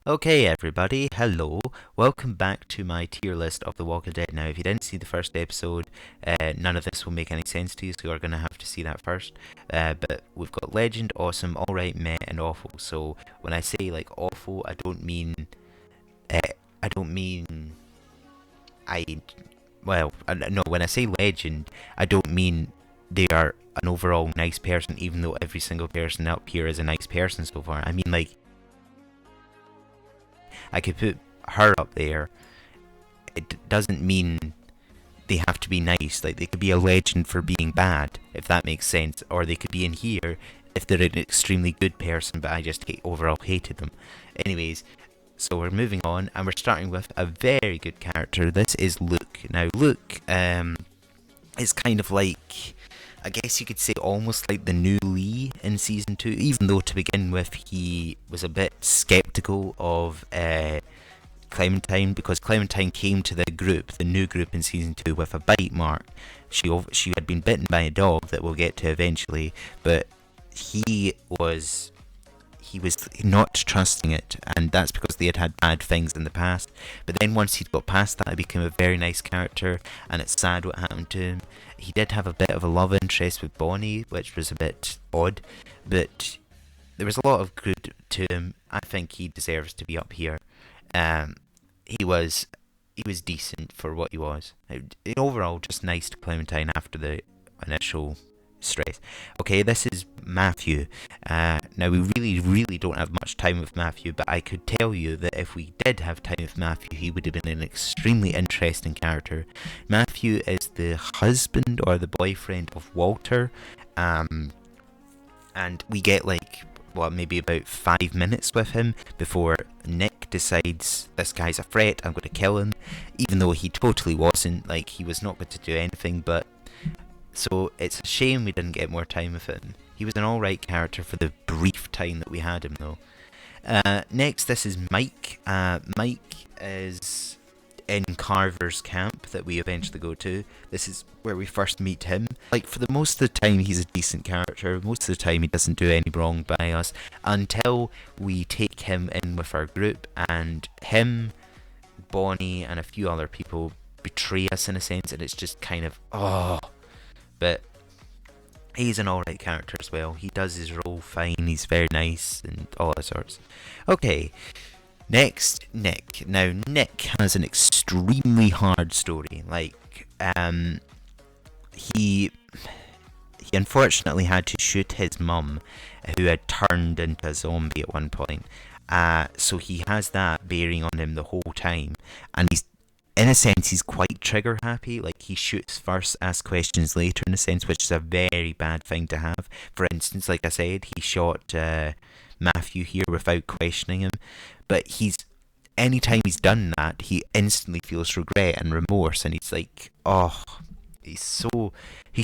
Okay, everybody, hello. Welcome back to my tier list of The Walking Dead. Now, if you didn't see the first episode, none of this will make any sense to you, so you're going to have to see that first. But we've got Legend, Awesome, Alright, Meh, and Awful. So when I say like awful, uh, I don't mean, I, no, when I say Legend, I don't mean they are an overall nice person, even though every single person up here is a nice person so far. I mean, like, I could put her up there. It doesn't mean they have to be nice. Like, they could be a legend for being bad, if that makes sense. Or they could be in here if they're an extremely good person, but I just overall hated them. Anyways, so we're moving on, and we're starting with a very good character. This is Luke. Now, Luke is kind of like, I guess you could say almost like the new Lee in season 2, even though to begin with he was a bit skeptical of Clementine, because Clementine came to the new group in season 2 with a bite mark. She had been bitten by a dog that we'll get to eventually, but he was not trusting it, and that's because they had had bad things in the past. But then once he'd got past that, he became a very nice character, and it's sad what happened to him. He did have a bit of a love interest with Bonnie, which was a bit odd, but there was a lot of good to him. I think he deserves to be up here. Um, he was decent for what he was. Overall, just nice to Clementine after the initial stress. Okay, this is Matthew. Now, we really don't have much time with Matthew, but I could tell you that if we did have time with Matthew, he would have been an extremely interesting character. Matthew is the husband or the boyfriend of Walter, and we get maybe about 5 minutes with him before Nick decides this guy's a threat, I'm going to kill him, even though he totally wasn't. Like, he was not going to do anything, but so it's a shame we didn't get more time with him. He was an alright character for the brief time that we had him, though. Next, this is Mike. Mike is in Carver's camp that we eventually go to. This is where we first meet him. Like, for the most of the time, he's a decent character. Most of the time, he doesn't do any wrong by us until we take him in with our group, and him, Bonnie, and a few other people betray us in a sense, and it's just kind of, but he's an alright character as well. He does his role fine, he's very nice, and all that sorts. Okay, next, Nick. Now, Nick has an extremely hard story. Like, he unfortunately had to shoot his mum, who had turned into a zombie at one point. So he has that bearing on him the whole time, and in a sense, he's quite trigger happy. Like, he shoots first, asks questions later, in a sense, which is a very bad thing to have. For instance, like I said, he shot Matthew here without questioning him. But anytime he's done that, he instantly feels regret and remorse, and he's like, he's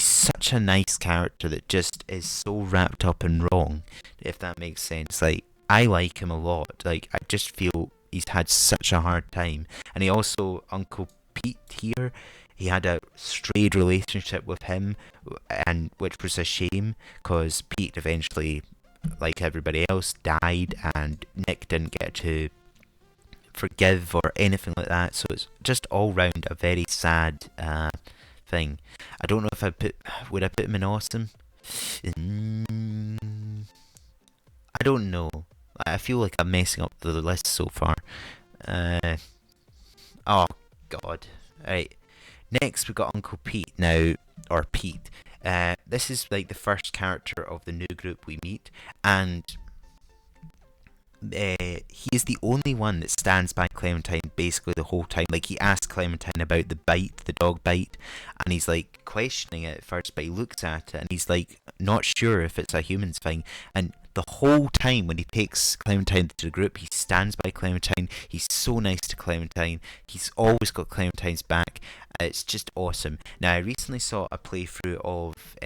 such a nice character that just is so wrapped up in wrong, if that makes sense. Like, I like him a lot. Like, I just feel he's had such a hard time. And he also, Uncle Pete here, he had a strayed relationship with him, and which was a shame, because Pete eventually, like everybody else, died, and Nick didn't get to forgive or anything like that. So it's just all round a very sad thing. I don't know if would I put him in awesome? I don't know. I feel like I'm messing up the list so far. Oh, God. Alright. Next, we've got Uncle Pete now, or Pete. This is like the first character of the new group we meet, and he is the only one that stands by Clementine basically the whole time. Like, he asks Clementine about the dog bite, and he's like questioning it at first, but he looks at it and he's like not sure if it's a human's thing. And the whole time when he takes Clementine to the group, he stands by Clementine. He's so nice to Clementine. He's always got Clementine's back. It's just awesome. Now, I recently saw a playthrough of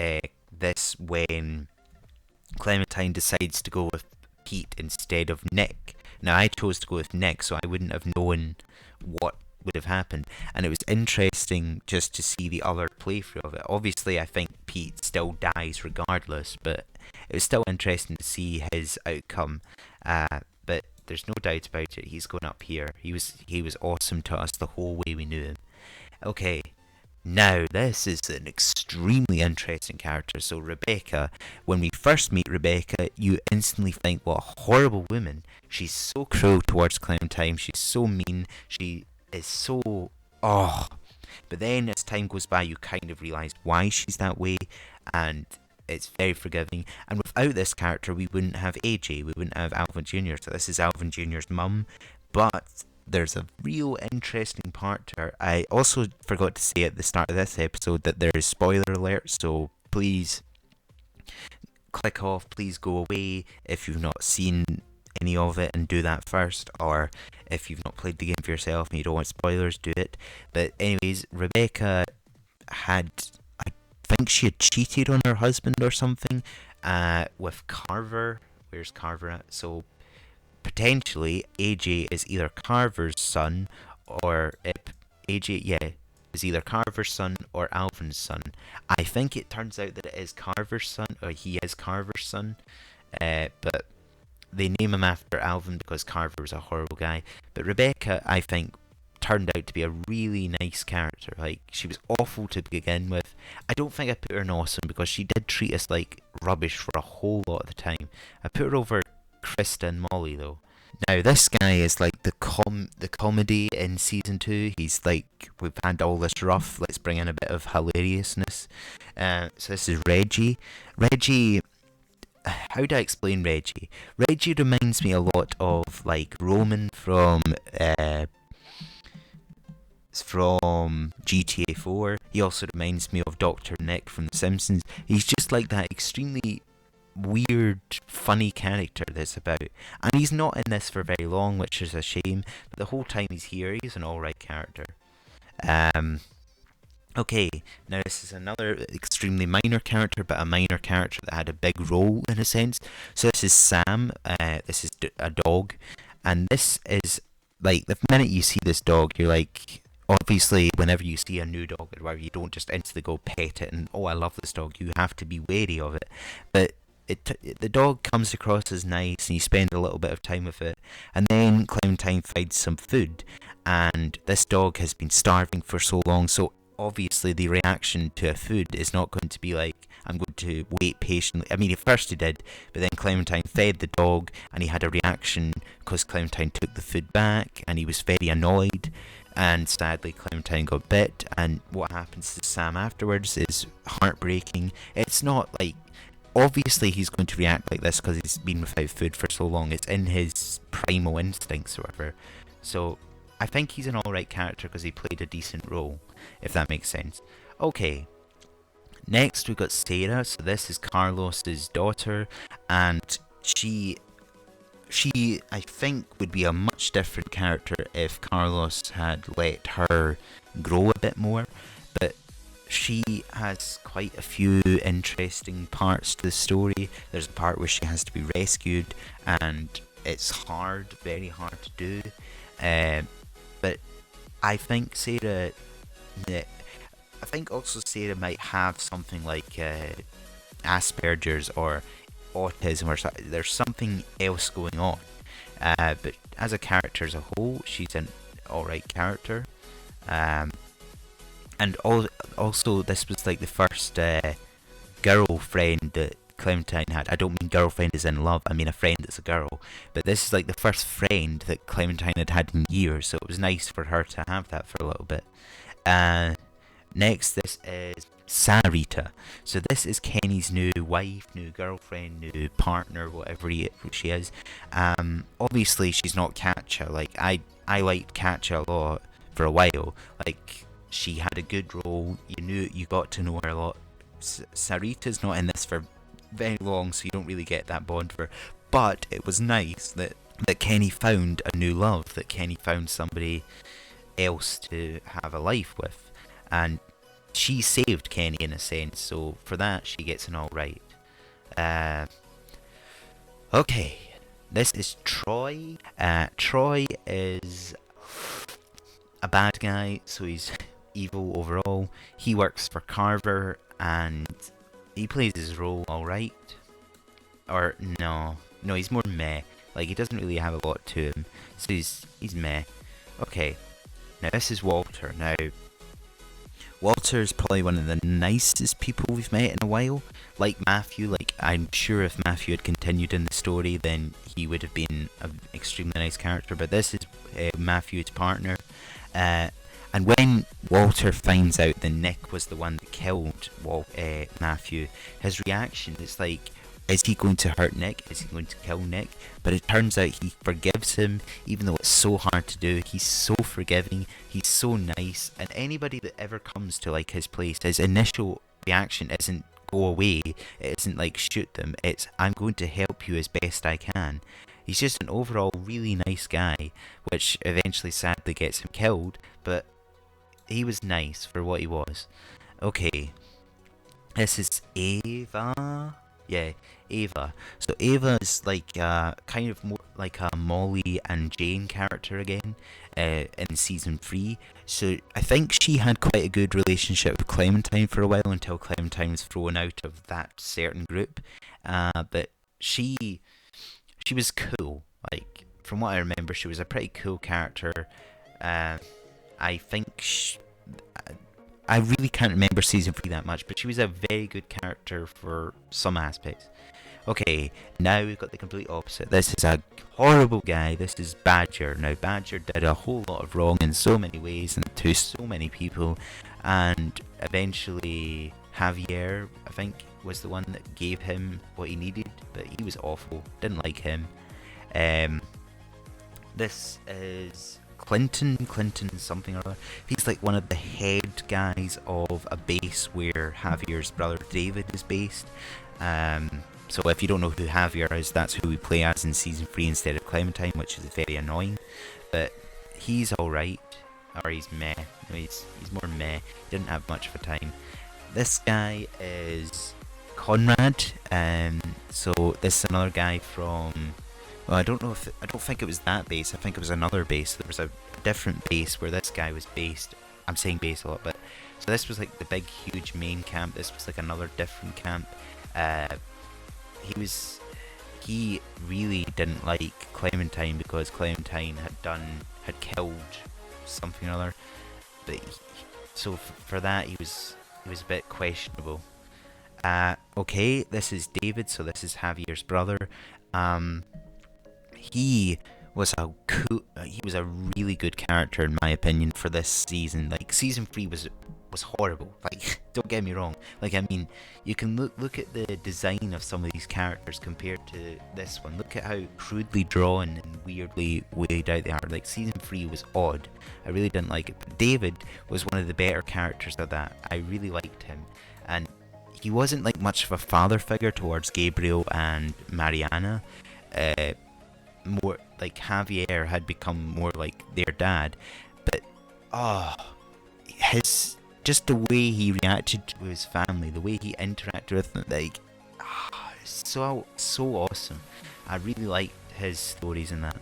this when Clementine decides to go with Pete instead of Nick. Now, I chose to go with Nick, so I wouldn't have known what would have happened, and it was interesting just to see the other playthrough of it. Obviously, I think Pete still dies regardless, but it was still interesting to see his outcome. But There's no doubt about it. He's going up here. He was awesome to us the whole way we knew him. Okay, now this is an extremely interesting character. So Rebecca, when we first meet Rebecca, you instantly think, what a horrible woman. She's so cruel towards Clementine. She's so mean. She is so But then as time goes by, you kind of realise why she's that way, and it's very forgiving. And without this character, we wouldn't have AJ, we wouldn't have Alvin Jr. So this is Alvin Jr.'s mum, but there's a real interesting part to her. I also forgot to say at the start of this episode that there is spoiler alert, so please click off, please go away if you've not seen any of it and do that first, or if you've not played the game for yourself and you don't want spoilers, do it. But anyways, Rebecca I think she had cheated on her husband or something with Carver. Where's Carver at? So potentially AJ is either Carver's son or is either Carver's son or Alvin's son. I think it turns out that it is Carver's son, or he is Carver's son, but they name him after Alvin because Carver was a horrible guy. But Rebecca, I think, turned out to be a really nice character. Like, she was awful to begin with. I don't think I put her in awesome because she did treat us like rubbish for a whole lot of the time. I put her over Krista and Molly though. Now this guy is like the comedy in season 2. He's like, we've had all this rough, let's bring in a bit of hilariousness. So this is Reggie. Reggie, how do I explain Reggie? Reggie reminds me a lot of like Roman from GTA 4. He also reminds me of Dr. Nick from The Simpsons. He's just like that extremely weird, funny character that's about. And he's not in this for very long, which is a shame. But the whole time he's here, he's an alright character. Okay, now this is another extremely minor character, but a minor character that had a big role in a sense. So this is Sam. This is a dog, and this is like the minute you see this dog, you're like, obviously, whenever you see a new dog or whatever, you don't just instantly go pet it and, oh, I love this dog. You have to be wary of it. But the dog comes across as nice, and you spend a little bit of time with it. And then Clementine finds some food, and this dog has been starving for so long. So obviously, the reaction to a food is not going to be like, I'm going to wait patiently. I mean, at first he did, but then Clementine fed the dog, and he had a reaction because Clementine took the food back, and he was very annoyed. And sadly, Clementine got bit, and what happens to Sam afterwards is heartbreaking. It's not like, obviously he's going to react like this because he's been without food for so long. It's in his primal instincts or whatever. So I think he's an alright character because he played a decent role, if that makes sense. Okay, next we've got Sara. So this is Carlos's daughter, and she I think would be a much different character if Carlos had let her grow a bit more, but she has quite a few interesting parts to the story. There's a part where she has to be rescued, and it's hard, very hard to do, but I think Sara, I think also Sara might have something like Asperger's or autism, or there's something else going on, but as a character as a whole, she's an alright character, and also this was like the first girlfriend that Clementine had. I don't mean girlfriend as in love, I mean a friend that's a girl, but this is like the first friend that Clementine had in years, so it was nice for her to have that for a little bit. Next, this is Sarita. So this is Kenny's new wife, new girlfriend, new partner, whatever she is. Obviously she's not Katja. Like I liked Katja a lot for a while. Like, she had a good role. You got to know her a lot. Sarita's not in this for very long, so you don't really get that bond for her. But it was nice that Kenny found a new love, that Kenny found somebody else to have a life with. And she saved Kenny in a sense, so for that she gets an alright. Okay, this is Troy. Troy is a bad guy, so he's evil overall. He works for Carver, and he plays his role alright. Or no, he's more meh. Like, he doesn't really have a lot to him, so he's meh. Okay, now this is Walter. Now, Walter's probably one of the nicest people we've met in a while. Like Matthew, like, I'm sure if Matthew had continued in the story, then he would have been an extremely nice character. But this is Matthew's partner. And when Walter finds out that Nick was the one that killed Matthew, his reaction is like, is he going to hurt Nick? Is he going to kill Nick? But it turns out he forgives him, even though it's so hard to do. He's so forgiving. He's so nice. And anybody that ever comes to like his place, his initial reaction isn't go away. It isn't like shoot them. It's I'm going to help you as best I can. He's just an overall really nice guy, which eventually sadly gets him killed. But he was nice for what he was. Okay, this is Ava. Yeah, Ava. So Ava is like kind of more like a Molly and Jane character again in season 3. So I think she had quite a good relationship with Clementine for a while until Clementine was thrown out of that certain group. But she was cool. Like, from what I remember, she was a pretty cool character. I think I really can't remember season 3 that much, but she was a very good character for some aspects. Okay, now we've got the complete opposite. This is a horrible guy. This is Badger. Now, Badger did a whole lot of wrong in so many ways and to so many people, and eventually Javier, I think, was the one that gave him what he needed, but he was awful. Didn't like him. This is Clinton something or other. He's like one of the head guys of a base where Javier's brother David is based. So if you don't know who Javier is, that's who we play as in season 3 instead of Clementine, which is very annoying. But he's alright, or he's meh. No, he's more meh. He didn't have much of a time. This guy is Conrad. So this is another guy from, well, I don't think it was that base. I think it was another base. There was a different base where this guy was based. I'm saying base a lot, but so this was like the big, huge main camp. This was like another different camp. He really didn't like Clementine because Clementine had killed something or other. But so for that he was a bit questionable. Okay, this is David. So this is Javier's brother. He was a really good character in my opinion for this season. Like, season 3 was horrible. Like, don't get me wrong. Like, I mean, you can look at the design of some of these characters compared to this one. Look at how crudely drawn and weirdly weighed out they are. Like, season 3 was odd. I really didn't like it. But David was one of the better characters of that. I really liked him. And he wasn't like much of a father figure towards Gabriel and Marianne. More like Javier had become more like their dad, but his just the way he reacted to his family, the way he interacted with them, like so awesome. I really liked his stories in that.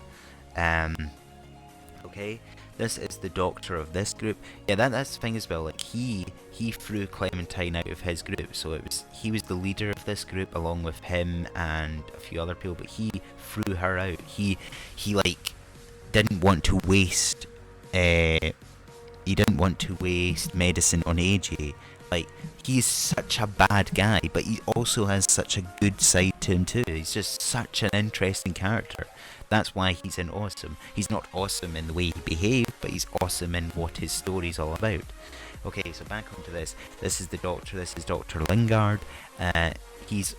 Okay, this is the doctor of this group. Yeah, that's the thing as well. Like, he threw Clementine out of his group, so he was the leader of this group along with him and a few other people. But he threw her out. He like didn't want to waste. He didn't want to waste medicine on AJ. Like, he's such a bad guy, but he also has such a good side to him too. He's just such an interesting character. That's why he's in Awesome. He's not awesome in the way he behaved, but he's awesome in what his story's all about. Okay, so back onto this. This is the Doctor. This is Dr. Lingard. He's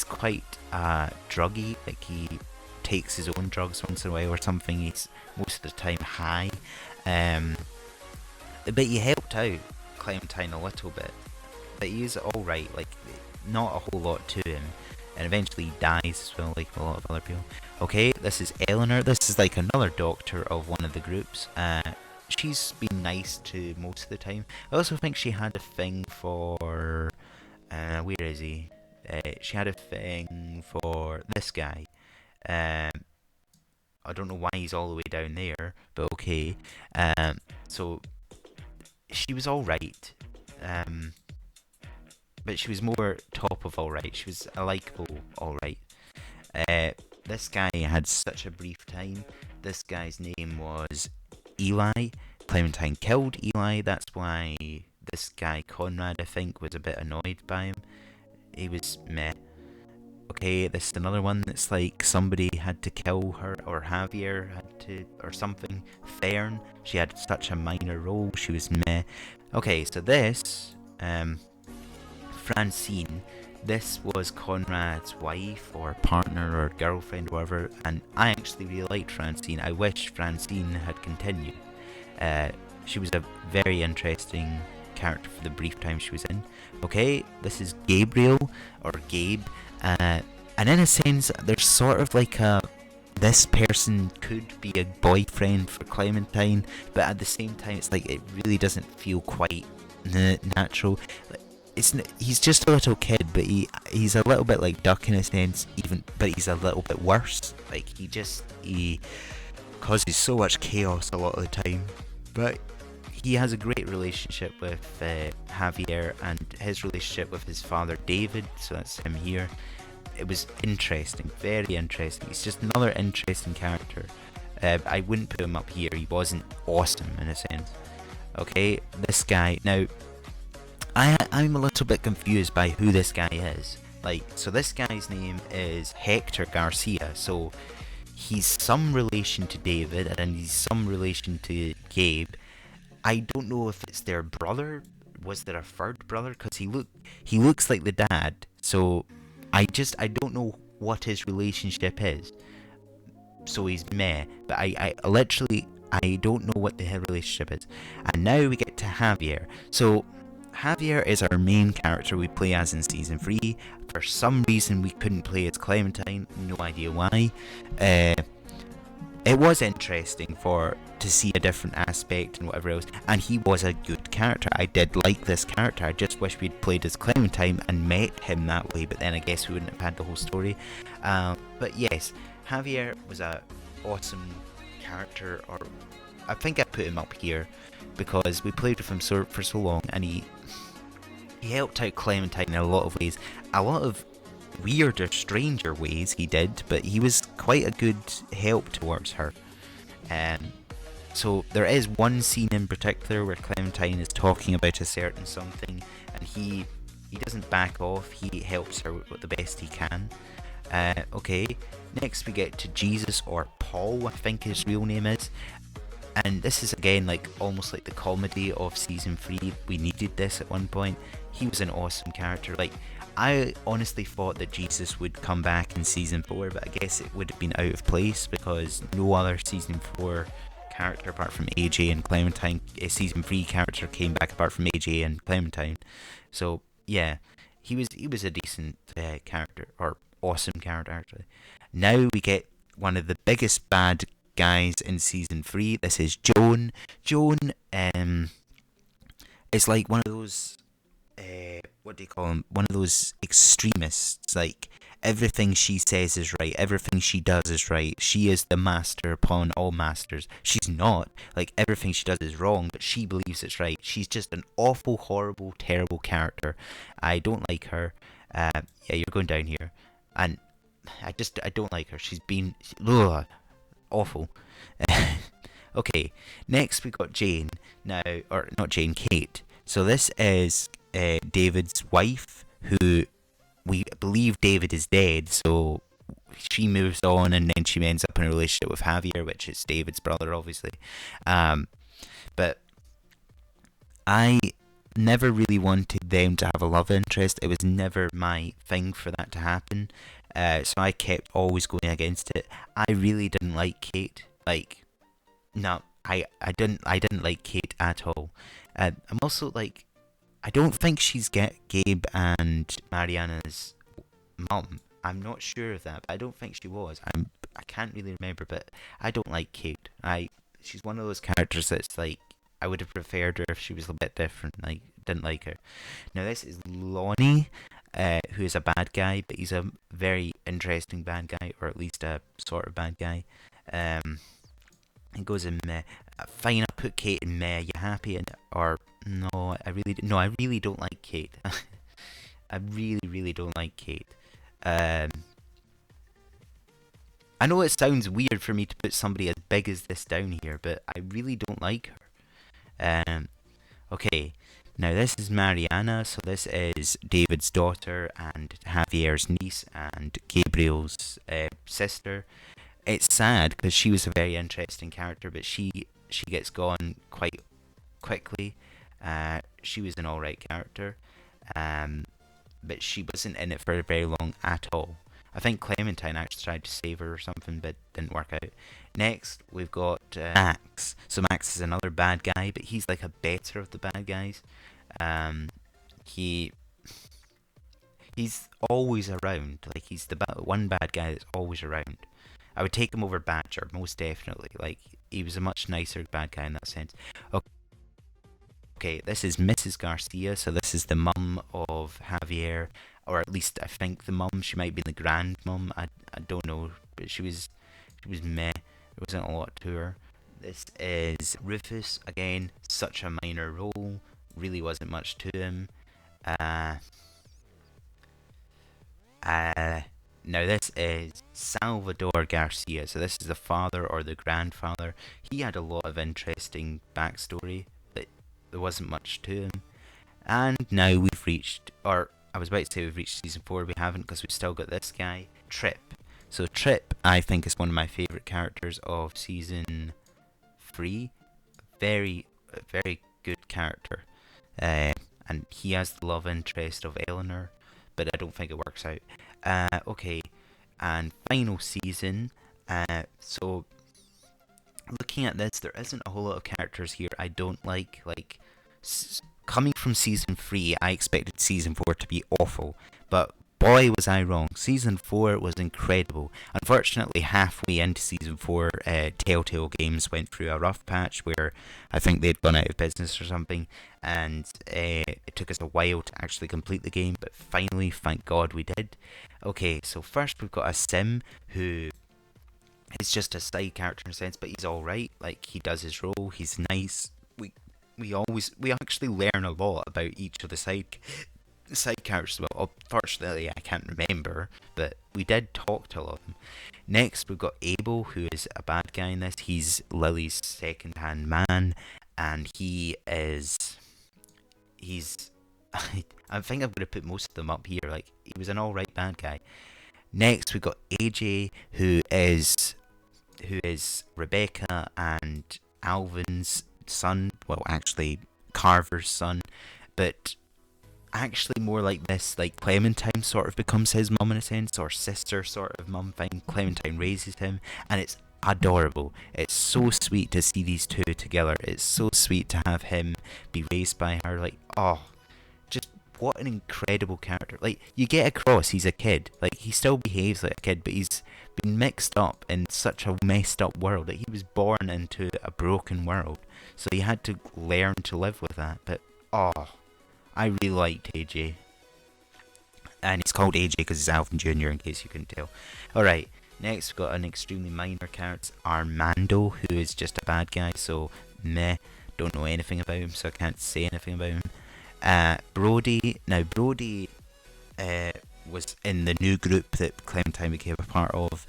quite druggy. Like, he takes his own drugs once in a while or something. He's most of the time high. But he helped out Clementine a little bit. But he's alright. Like, not a whole lot to him. And eventually he dies as well, like a lot of other people. Okay, this is Eleanor. This is like another doctor of one of the groups. She's been nice to most of the time. I also think she had a thing for... where is he? She had a thing for this guy. I don't know why he's all the way down there, but okay. So, she was alright. But she was more top of alright. She was a likeable alright. this guy had such a brief time. This guy's name was Eli. Clementine killed Eli. That's why this guy Conrad, I think, was a bit annoyed by him. He was meh. Okay, this is another one that's like somebody had to kill her, or Javier had to, or something. Fern, she had such a minor role, she was meh. Okay, so this, Francine, this was Conrad's wife, or partner, or girlfriend, or whatever, and I actually really liked Francine. I wish Francine had continued. She was a very interesting character for the brief time she was in. Okay, this is Gabriel, or Gabe. And in a sense, there's sort of like this person could be a boyfriend for Clementine, but at the same time, it's like it really doesn't feel quite natural. He's just a little kid, but he's a little bit like Duck in a sense, but he's a little bit worse. Like he causes so much chaos a lot of the time, but he has a great relationship with Javier, and his relationship with his father David, so that's him here. It was interesting, very interesting. He's just another interesting character. I wouldn't put him up here. He wasn't awesome in a sense. Okay, this guy. Now, I'm a little bit confused by who this guy is. So this guy's name is Hector Garcia. So he's some relation to David, and he's some relation to Gabe. I don't know if it's their brother. Was there a third brother? Because he looks like the dad. So I don't know what his relationship is. So he's meh. But I literally don't know what the relationship is. And now we get to Javier. So Javier is our main character we play as in season 3. For some reason we couldn't play as Clementine. No idea why. It was interesting to see a different aspect and whatever else, and he was a good character. I did like this character. I just wish we'd played as Clementine and met him that way, but then I guess we wouldn't have had the whole story. But yes, Javier was a awesome character, or I think I put him up here because we played with him for so long, and he helped out Clementine in a lot of ways. A lot of weirder, stranger ways he did, but he was quite a good help towards her. So there is one scene in particular where Clementine is talking about a certain something, and he doesn't back off. He helps her with the best he can. Okay, next we get to Jesus, or Paul, I think his real name is. And this is again like almost like the comedy of season 3. We needed this at one point. He was an awesome character. Like, I honestly thought that Jesus would come back in season 4, but I guess it would have been out of place because no other season 4 character apart from AJ and Clementine, season 3 character came back apart from AJ and Clementine. So yeah, he was a decent character, or awesome character actually. Now we get one of the biggest bad guys in season 3. This is Joan. Joan is like one of those what do you call him? One of those extremists. Like, everything she says is right, everything she does is right. She is the master upon all masters. She's not. Like, everything she does is wrong, but she believes it's right. She's just an awful, horrible, terrible character. I don't like her. Yeah, you're going down here. And I don't like her. She's been awful. Okay, next we got Jane. Now, or not Jane, Kate. So this is David's wife, who we believe David is dead, so she moves on, and then she ends up in a relationship with Javier, which is David's brother, obviously. But I never really wanted them to have a love interest. It was never my thing for that to happen. So I kept always going against it. I really didn't like Kate. Like, no, I didn't like Kate at all. I'm also like, I don't think she's Gabe and Marianne's mum. I'm not sure of that, but I don't think she was. I can't really remember, but I don't like Kate. She's one of those characters that's like, I would have preferred her if she was a bit different. Like, didn't like her. Now this is Lonnie, who is a bad guy, but he's a very interesting bad guy, or at least a sort of bad guy. It goes in meh. Fine, I put Kate in meh. You happy? Or no, I really don't like Kate. I really don't like Kate. I know it sounds weird for me to put somebody as big as this down here, but I really don't like her. Okay, now this is Mariana, so this is David's daughter and Javier's niece and Gabriel's sister. It's sad because she was a very interesting character, but she gets gone quite quickly. She was an alright character, but she wasn't in it for very long at all. I think Clementine actually tried to save her or something, but didn't work out. Next, we've got Max. So Max is another bad guy, but he's like a better of the bad guys. He he's always around. Like he's the one bad guy that's always around. I would take him over Badger, most definitely. Like he was a much nicer bad guy in that sense. Okay, this is Mrs. Garcia. So this is the mum of Javier, or at least I think the mum. She might be the grand mum. I don't know, but she was meh. There wasn't a lot to her. This is Rufus again. Such a minor role. Really wasn't much to him. Now this is Salvador Garcia. So this is the father or the grandfather. He had a lot of interesting backstory, but there wasn't much to him. And now we've reached, or I was about to say we've reached season 4. We haven't, because we've still got this guy, Trip. So Trip, I think, is one of my favourite characters of season 3. Very, very good character. And he has the love interest of Eleanor, but I don't think it works out. Okay, and final season. So looking at this, there isn't a whole lot of characters here I don't like. Like, coming from season 3, I expected season 4 to be awful, but boy was I wrong. Season 4 was incredible. Unfortunately, halfway into season 4, Telltale Games went through a rough patch where I think they'd gone out of business or something, and it took us a while to actually complete the game, but finally, thank God we did. Okay, so first we've got a Sim, who is just a side character in a sense, but he's alright. Like, he does his role, he's nice. We actually learn a lot about each of the side characters. Well, unfortunately, I can't remember, but we did talk to a lot of them. Next, we've got Abel, who is a bad guy in this. He's Lily's second-hand man, and he's I think I'm going to put most of them up here. Like, he was an alright bad guy. Next, we've got AJ, who is Rebecca and Alvin's son. Well, actually, Carver's son, but actually more like this, like Clementine sort of becomes his mum in a sense, or sister sort of mum thing. Clementine raises him, and it's adorable. It's so sweet to see these two together. It's so sweet to have him be raised by her. Like, oh, just what an incredible character. Like, you get across he's a kid. Like, he still behaves like a kid, but he's been mixed up in such a messed up world. Like, he was born into a broken world, so he had to learn to live with that. But oh, I really liked AJ. And he's called AJ because he's Alvin Jr., in case you couldn't tell. Alright, next we've got an extremely minor character, Armando, who is just a bad guy, so meh. Don't know anything about him, so I can't say anything about him. Brody. Now, Brody was in the new group that Clementine became a part of.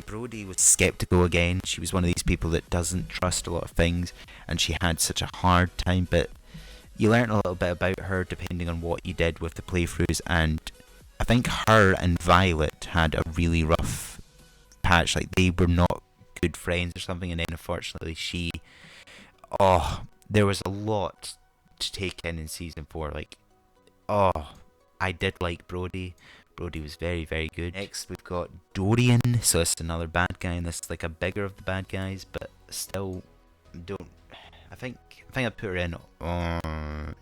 Brody was skeptical again. She was one of these people that doesn't trust a lot of things, and she had such a hard time, but you learn a little bit about her depending on what you did with the playthroughs, and I think her and Violet had a really rough patch. Like, they were not good friends or something, and then unfortunately there was a lot to take in season 4. Like, I did like Brody. Brody was very, very good. Next, we've got Dorian. So it's another bad guy, and this is like a bigger of the bad guys, but still don't. I think I put her in.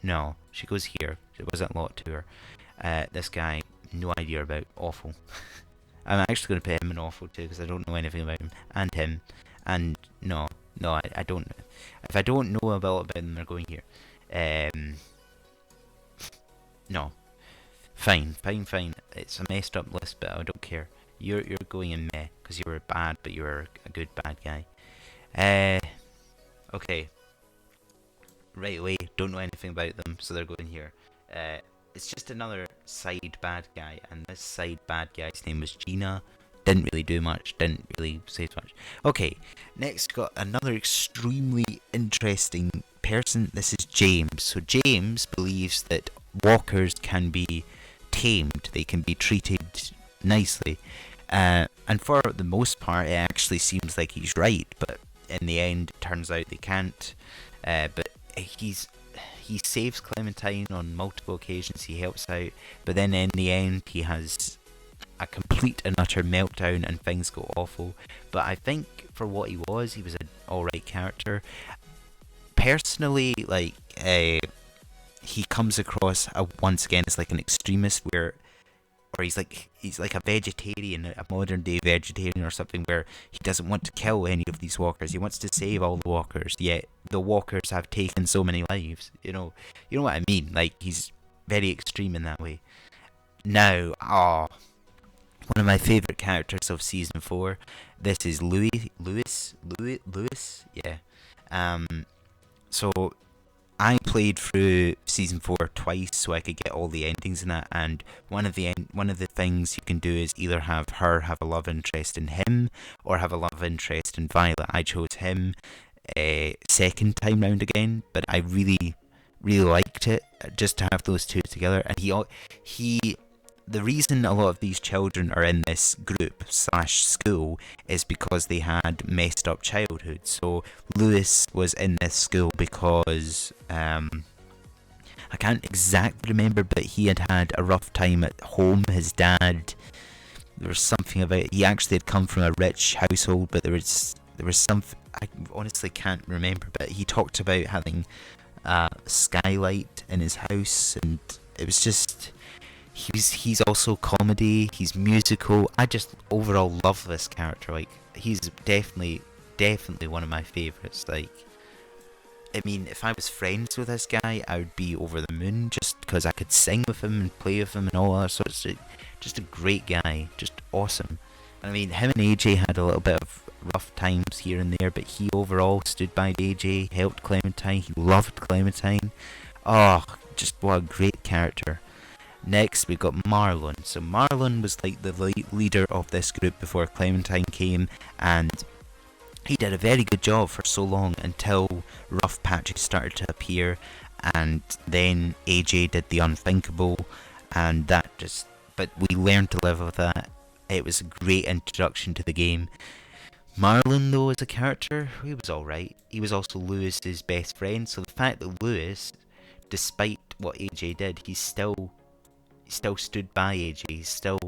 No, she goes here. There wasn't a lot to her. This guy, no idea about. Awful. I'm actually going to put him in awful too, because I don't know anything about him and him. And no, I don't. If I don't know about them, they're going here. No. Fine. It's a messed up list, but I don't care. You're going in meh, because you were bad, but you were a good bad guy. Okay. Right away, don't know anything about them, so they're going here. It's just another side bad guy, and this side bad guy's name was Gina. didn't really do much, didn't really say much. Okay, next got another extremely interesting person. This is James. So James believes that walkers can be tamed, they can be treated nicely. And for the most part, it actually seems like he's right, but in the end, it turns out they can't. But he saves Clementine on multiple occasions, he helps out, but then in the end, he has a complete and utter meltdown and things go awful. But I think for what he was an alright character. Personally, like, he comes across once again as like an extremist, or he's like a vegetarian, a modern day vegetarian or something, where he doesn't want to kill any of these walkers. He wants to save all the walkers, yet the walkers have taken so many lives. You know what I mean? Like, he's very extreme in that way. Now, one of my favourite characters of season 4. This is Lewis. Yeah. So I played through season 4 twice so I could get all the endings in that, and one of the things you can do is either have her have a love interest in him or have a love interest in Violet. I chose him second time round again, but I really liked it just to have those two together. And he the reason a lot of these children are in this group / school is because they had messed up childhood. So Lewis was in this school because I can't exactly remember, but he had a rough time at home. His dad, there was something about, he actually had come from a rich household, but there was something, I honestly can't remember, but he talked about having a skylight in his house, and it was just, he's also comedy, he's musical. I just overall love this character. Like, he's definitely one of my favourites. Like, I mean, if I was friends with this guy, I would be over the moon, just because I could sing with him and play with him and all that sorts of, just a great guy, just awesome. I mean, him and AJ had a little bit of rough times here and there, but he overall stood by AJ, helped Clementine, he loved Clementine. Oh, just what a great character. Next, we got Marlin. So Marlin was like the leader of this group before Clementine came, and he did a very good job for so long until rough patches started to appear, and then AJ did the unthinkable, and that just, but we learned to live with that. It was a great introduction to the game. Marlin, though, as a character, he was alright. He was also Lewis's best friend, so the fact that Lewis, despite what AJ did, he still stood by AJ. He's still,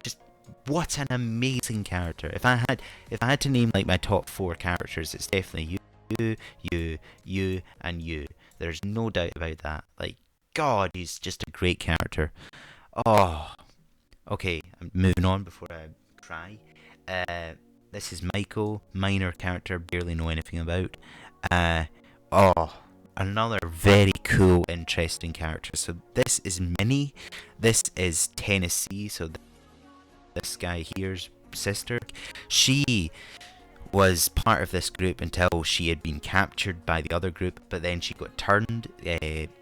just what an amazing character. If I had to name like my top 4 characters, it's definitely you, and you. There's no doubt about that. Like, God, he's just a great character. Okay, I'm moving on before I cry. This is Michael, minor character, barely know anything about. Another very cool, interesting character. So this is Minnie. This is Tennessee. So this guy here's sister. She was part of this group until she had been captured by the other group, but then she got turned.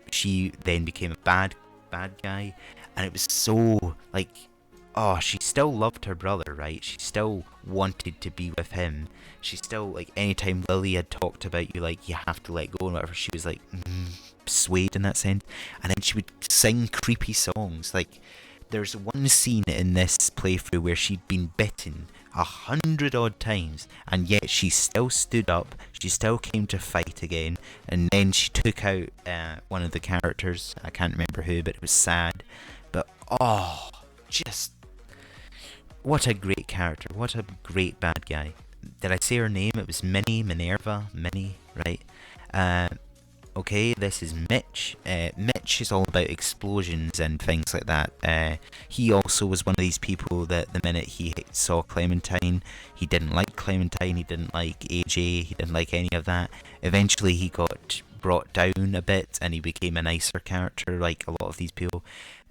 She then became a bad guy, and it was so like, she still loved her brother, right? She still wanted to be with him. She still, like, anytime Lily had talked about you, like, you have to let go and whatever, she was like, swayed in that sense. And then she would sing creepy songs. Like, there's one scene in this playthrough where she'd been bitten 100 odd times, and yet she still stood up, she still came to fight again, and then she took out one of the characters. I can't remember who, but it was sad. But, just, what a great character, what a great bad guy. Did I say her name? It was Minnie, right? Okay, this is Mitch. Mitch is all about explosions and things like that. He also was one of these people that the minute he saw Clementine, he didn't like Clementine, he didn't like AJ, he didn't like any of that. Eventually he got brought down a bit and he became a nicer character like a lot of these people.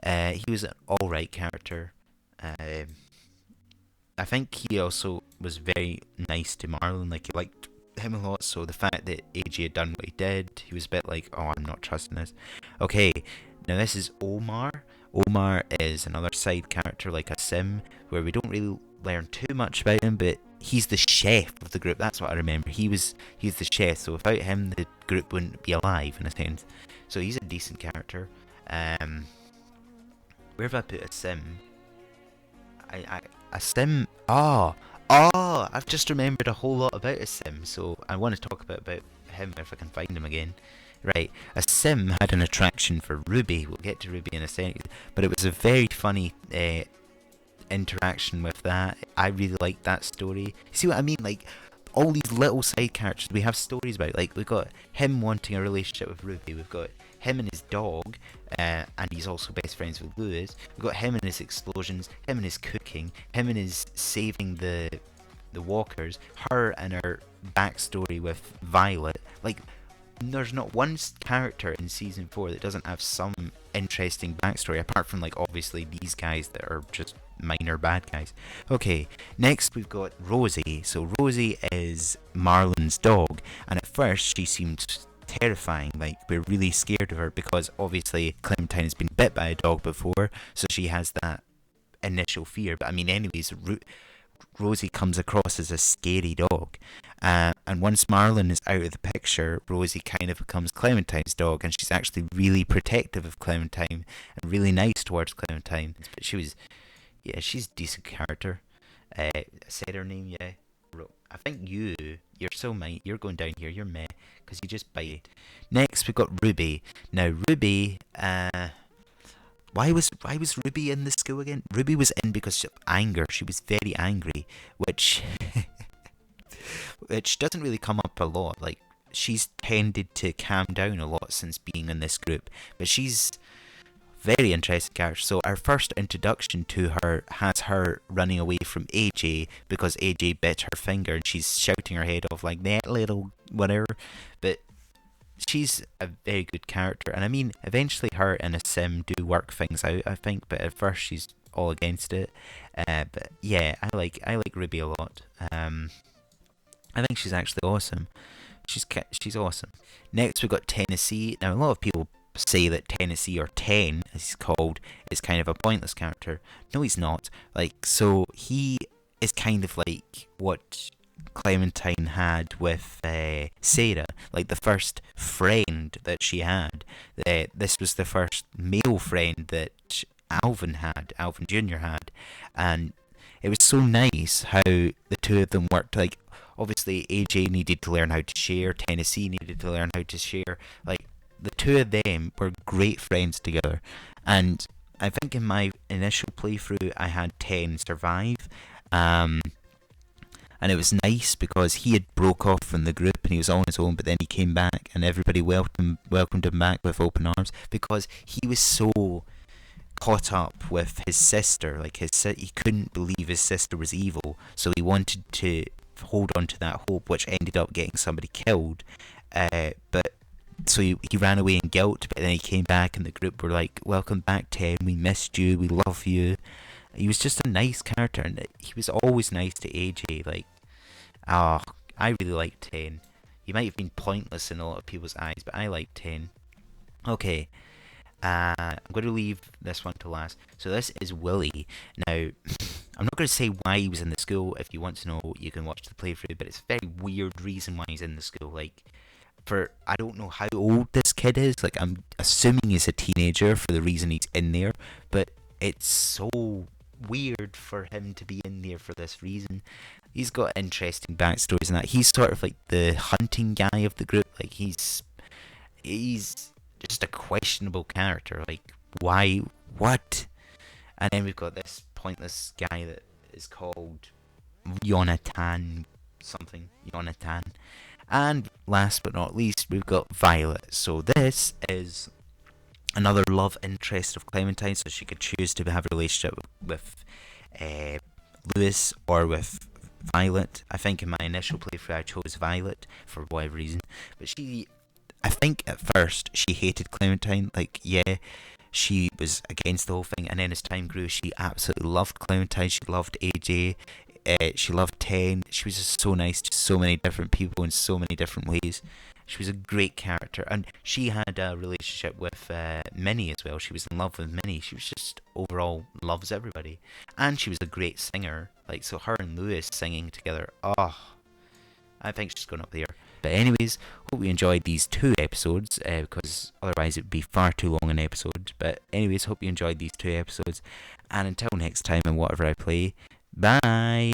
He was an alright character. I think he also was very nice to Marlin, like he liked him a lot, so the fact that AJ had done what he did, he was a bit like, I'm not trusting this. Okay, now this is Omar. Omar is another side character like a sim, where we don't really learn too much about him, but he's the chef of the group. That's what I remember. He's the chef, so without him, the group wouldn't be alive, in a sense. So he's a decent character. Where have I put a sim? A sim. I've just remembered a whole lot about a sim, so I want to talk about him if I can find him again. Right, a sim had an attraction for Ruby. We'll get to Ruby in a second, but it was a very funny interaction with that. I really liked that story. You see what I mean? Like, all these little side characters we have stories about. Like, we've got him wanting a relationship with Ruby. We've got him and his dog, and he's also best friends with Lewis. We've got him and his explosions, him and his cooking, him and his saving the walkers, her and her backstory with Violet. Like, there's not one character in season 4 that doesn't have some interesting backstory, apart from, like, obviously these guys that are just minor bad guys. Okay, next we've got Rosie. So Rosie is Marlin's dog, and at first she seemed terrifying. Like, we're really scared of her because obviously Clementine has been bit by a dog before, so she has that initial fear. But I mean, anyways, Rosie comes across as a scary dog, and once Marlin is out of the picture, Rosie kind of becomes Clementine's dog, and she's actually really protective of Clementine and really nice towards Clementine. But she's a decent character. I said her name, yeah. I think you're so meh. You're going down here. You're meh because you just bite. Next we got Ruby. Now Ruby, why was Ruby in the school again? Ruby was in because of anger. She was very angry, which doesn't really come up a lot. Like, she's tended to calm down a lot since being in this group, but she's very interesting character. So our first introduction to her has her running away from AJ because AJ bit her finger, and she's shouting her head off like, that little whatever. But she's a very good character, and I mean, eventually her and a sim do work things out, I think, but at first she's all against it. But yeah, I like Ruby a lot. I think she's actually awesome. She's awesome. Next we got Tennessee. Now, a lot of people say that Tennessee, or Ten as he's called, is kind of a pointless character. No, he's not. Like, so he is kind of like what Clementine had with Sara, like the first friend that she had. This was the first male friend that Alvin Jr. had, and it was so nice how the two of them worked. Like, obviously AJ needed to learn how to share, Tennessee needed to learn how to share. Like, the two of them were great friends together, and I think in my initial playthrough I had 10 survive, and it was nice because he had broke off from the group and he was on his own, but then he came back and everybody welcomed him back with open arms because he was so caught up with his sister. Like, he couldn't believe his sister was evil, so he wanted to hold on to that hope, which ended up getting somebody killed. But so he ran away in guilt, but then he came back and the group were like, welcome back, Ten, we missed you, we love you. He was just a nice character, and he was always nice to AJ. Like, I really liked Ten. He might have been pointless in a lot of people's eyes, but I liked Ten. Okay, I'm going to leave this one to last. So this is Willie. Now, I'm not going to say why he was in the school. If you want to know, you can watch the playthrough, but it's a very weird reason why he's in the school. Like, I don't know how old this kid is. Like, I'm assuming he's a teenager for the reason he's in there, but it's so weird for him to be in there for this reason. He's got interesting backstories and that. He's sort of like the hunting guy of the group. Like, he's just a questionable character. Like, why? What? And then we've got this pointless guy that is called Jonathan something. Jonathan. And last but not least, we've got Violet. So this is another love interest of Clementine, so she could choose to have a relationship with Lewis or with Violet. I think in my initial playthrough I chose Violet for whatever reason, but I think at first she hated Clementine. Like, yeah, she was against the whole thing, and then as time grew she absolutely loved Clementine. She loved AJ. She loved 10. She was just so nice to so many different people in so many different ways. She was a great character, and she had a relationship with Minnie as well. She was in love with Minnie. She was just overall loves everybody, and she was a great singer. Like, so her and Lewis singing together. Oh, I think she's going up there. But anyways, hope you enjoyed these 2 episodes, because otherwise it would be far too long an episode. But anyways, hope you enjoyed these 2 episodes, and until next time and whatever I play, bye.